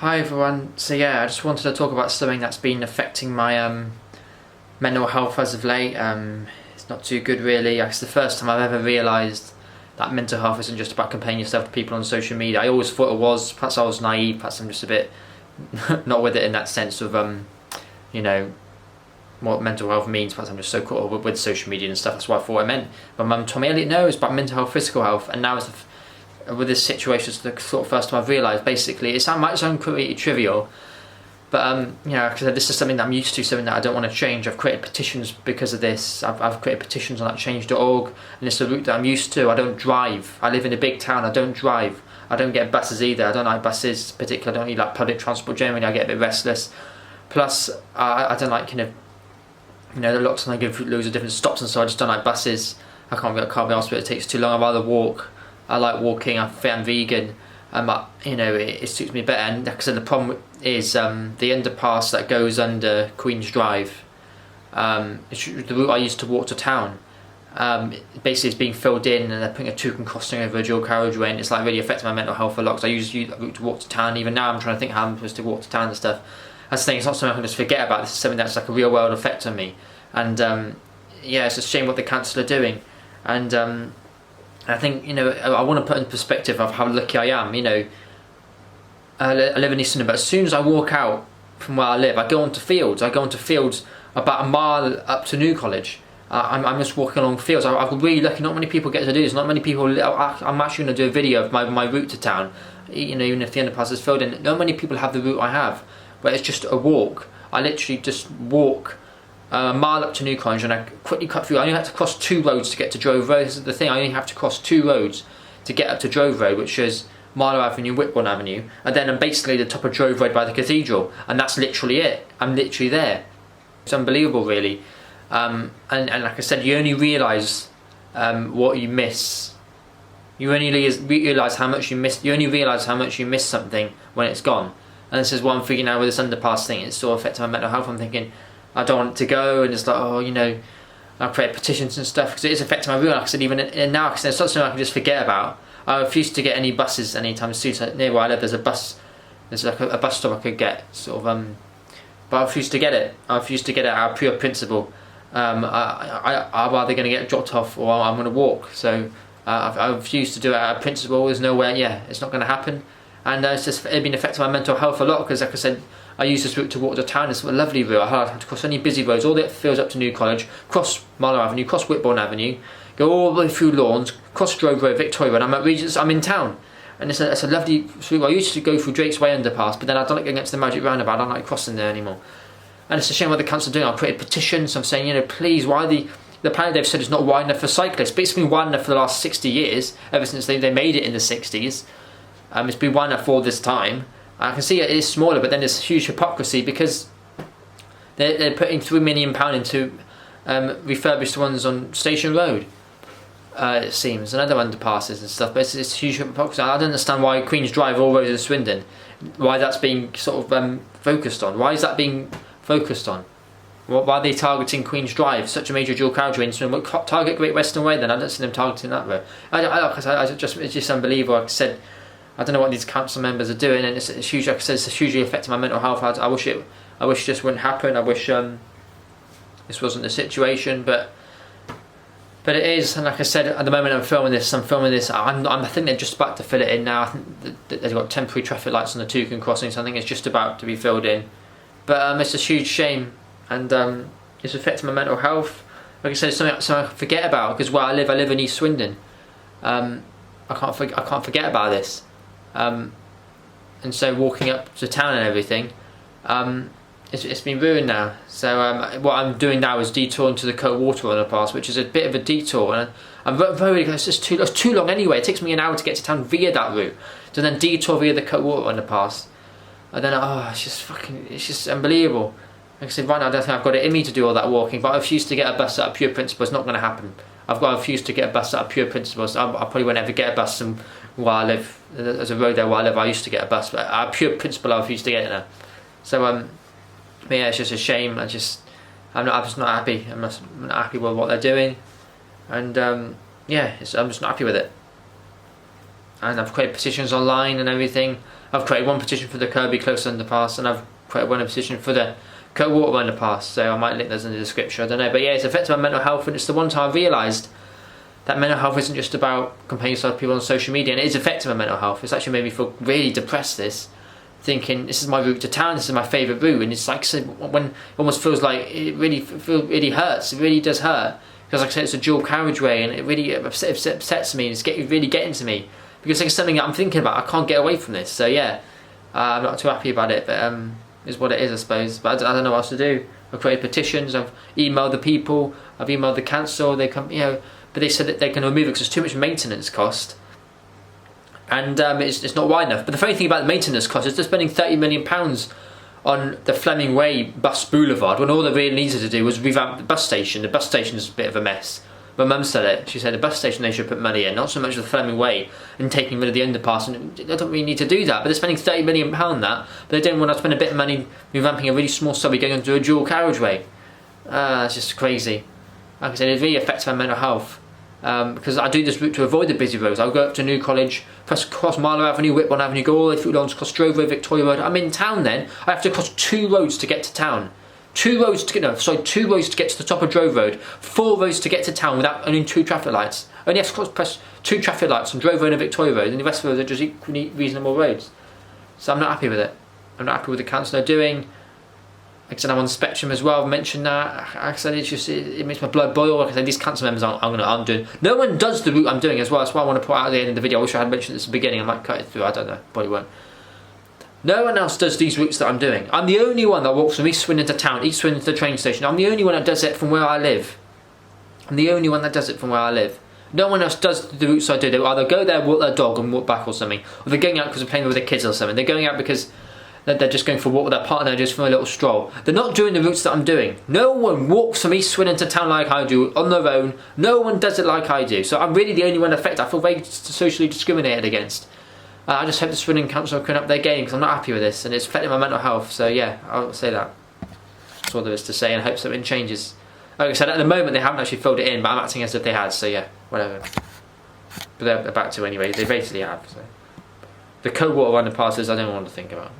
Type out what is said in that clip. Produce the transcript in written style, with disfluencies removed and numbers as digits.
Hi everyone. So yeah, I just wanted to talk about something that's been affecting my mental health as of late. It's not too good really. It's the first time I've ever realised that mental health isn't just about comparing yourself to people on social media. I always thought it was. Perhaps I was naive. Perhaps I'm just a bit not with it in that sense of you know, what mental health means. Perhaps I'm just so caught up with social media and stuff. That's what I thought it meant. But Mum told me, Elliot, no, it's about mental health, physical health, and now with this situation, it's the sort of first time I've realised. Basically, it might sound pretty trivial, but you know, because this is something that I'm used to, something that I don't want to change. I've created petitions because of this. I've created petitions on that change.org, and it's a route that I'm used to. I don't drive. I live in a big town. I don't drive. I don't get buses either. I don't like buses particularly. I don't really like public transport generally. I get a bit restless. Plus, I don't like kind of, you know, lots and I go through loads of different stops, and so I just don't like buses. I can't be asked, but it takes too long. I'd rather walk. I like walking. I'm vegan. You know, it suits me better. And like I said, the problem is the underpass that goes under Queen's Drive. It's the route I used to walk to town. Basically, it's being filled in, and they're putting a toucan crossing over a dual carriageway, and it's like really affecting my mental health a lot. Because I used to use that route to walk to town. Even now, I'm trying to think how I'm supposed to walk to town and stuff. That's the thing. It's not something I can just forget about. This is something that's like a real world effect on me. And yeah, it's a shame what the council are doing. And I think, you know, I want to put in perspective of how lucky I am. You know, I live in East Swindon, but as soon as I walk out from where I live, I go onto fields. I go onto fields about a mile up to New College. I'm just walking along fields. I'm really lucky. Not many people get to do this. Not many people. I'm actually going to do a video of my route to town. You know, even if the underpass is filled in, not many people have the route I have, where it's just a walk. I literally just walk a mile up to New College, and I quickly cut through. I only had to cross 2 roads to get to Drove Road. This is the thing, I only have to cross 2 roads to get up to Drove Road, which is Marlow Avenue, Whitbourne Avenue, and then I'm basically at the top of Drove Road by the cathedral, and that's literally it. I'm literally there. It's unbelievable, really. And like I said, you only realise what you miss. You only realise how much you miss. You only realise how much you miss something when it's gone. And this is what I'm figuring out with this underpass thing. It's sort of affecting my mental health. I'm thinking, I don't want it to go, and it's like, oh, you know, I'll create petitions and stuff because it is affecting my real life. Like I said, even now, because it's not something I can just forget about. I refuse to get any buses anytime soon. So near where I live, there's a bus. There's like a bus stop I could get, sort of. But I refuse to get it. I refuse to get it out of pure principle. I'm either going to get dropped off or I'm going to walk. So I refuse to do it out of principle. There's no way. Yeah, it's not going to happen. And it's been affecting my mental health a lot because, like I said, I use this route to walk to town. It's a lovely route. I had to cross any busy roads, all the fields up to New College, cross Marlow Avenue, cross Whitbourne Avenue, go all the way through Lawns, cross Drove Road, Victoria Road. I'm at Regent's. I'm in town, and it's a lovely route. I used to go through Drake's Way underpass, but then I don't like going to the Magic Roundabout. I don't like crossing there anymore. And it's a shame what the council are doing. I've created petitions. I'm saying, you know, please, why the plan they've said is not wide enough for cyclists, but it's been wide enough for the last 60 years, ever since they made it in the 60s. It's been wide enough for this time. I can see it is smaller, but then there's huge hypocrisy because they're putting £3 million into refurbished ones on Station Road, it seems, and other underpasses and stuff. But it's huge hypocrisy. I don't understand why Queen's Drive, all roads in Swindon, why that's being sort of focused on. Why is that being focused on? Why are they targeting Queen's Drive, such a major dual carriageway in Swindon? Target Great Western Way then? I don't see them targeting that road. It's just unbelievable. Like I said, I don't know what these council members are doing, and it's huge. Like I said, it's hugely affecting my mental health. I wish this wouldn't happen. I wish this wasn't the situation, but it is. And like I said, at the moment I'm filming this. I think they're just about to fill it in now. I think they've got temporary traffic lights on the toucan crossing, so I think it's just about to be filled in. But it's a huge shame, and it's affecting my mental health. Like I said, it's something I forget about because where I live in East Swindon. I can't forget about this. And so walking up to town and everything, it's been ruined now. So what I'm doing now is detouring to the Coatwater underpass, which is a bit of a detour, and I'm very it's too long anyway. It takes me an hour to get to town via that route, to then detour via the Coatwater underpass, and then it's just unbelievable. Like I said, right now I don't think I've got it in me to do all that walking, but I refuse to get a bus out of pure principle. It's not going to happen. I've got to refuse to get a bus out of pure principle. So I probably won't ever get a bus from where I live. There's a road there where I live. I used to get a bus, but out of pure principle I refuse to get it now. So yeah, it's just a shame. I'm just not happy. I'm not happy with what they're doing, and yeah, I'm just not happy with it. and I've created petitions online and everything. I've created one petition for the Kirby Close underpass, and I've created one petition for the Water underpass, so I might link those in the description, I don't know. But yeah, it's affected my mental health, and it's the one time I realised that mental health isn't just about comparing yourself to people on social media, and it is affecting my mental health. It's actually made me feel really depressed, thinking this is my route to town, this is my favourite route, and it's like when it almost feels like it really hurts, it really does hurt, because like I said, it's a dual carriageway, and it really upsets me, and it's really getting to me, because it's something that I'm thinking about. I can't get away from this, so yeah, I'm not too happy about it, but is what it is, I suppose. But I don't know what else to do. I've created petitions, I've emailed the people, I've emailed the council, they come, but they said that they can remove it because there's too much maintenance cost, and it's not wide enough. But the funny thing about the maintenance cost is they're spending £30 million on the Fleming Way bus boulevard, when all they really needed to do was revamp the bus station. The bus station is a bit of a mess. My mum said it. She said the bus station they should put money in, not so much the Fleming Way and taking rid of the underpass. And they don't really need to do that. But they're spending £30 million on that. But they don't want to spend a bit of money revamping a really small subway going into a dual carriageway. It's just crazy. Like I said, it really affects my mental health. Because I do this route to avoid the busy roads. I'll go up to New College, cross Marlow Avenue, Whitburn Avenue, go all the way through Lawrence, cross Drove Road, Victoria Road. I'm in town then. I have to cross 2 roads to get to town. 2 roads to get to the top of Drove Road, 4 roads to get to town without only 2 traffic lights. Only have to press 2 traffic lights on Drove Road and Victoria Road, and the rest of the roads are just equally reasonable roads. So I'm not happy with it. I'm not happy with the council are doing. Like I said, I'm on the spectrum as well. I've mentioned that. Like I said, it makes my blood boil. Like I said, these council members I'm doing. No one does the route I'm doing as well. That's why I want to put out at the end of the video. I wish I had mentioned this at the beginning. I might cut it through. I don't know. Probably won't. No one else does these routes that I'm doing. I'm the only one that walks from East Swindon to town, East Swindon to the train station. I'm the only one that does it from where I live. I'm the only one that does it from where I live. No one else does the routes I do. They either go there, walk their dog and walk back or something, or they're going out because they're playing with their kids or something. They're going out because they're just going for a walk with their partner, just for a little stroll. They're not doing the routes that I'm doing. No one walks from East Swindon to town like I do on their own. No one does it like I do. So I'm really the only one affected. I feel very socially discriminated against. I just hope the Swindon Council can up their game, because I'm not happy with this, and it's affecting my mental health. So yeah, I'll say that. That's all there is to say, and I hope something changes. Like I said, at the moment they haven't actually filled it in, but I'm acting as if they had, so yeah, whatever. But they're about to anyway, they basically have. So. The co-water underpasses I don't want to think about.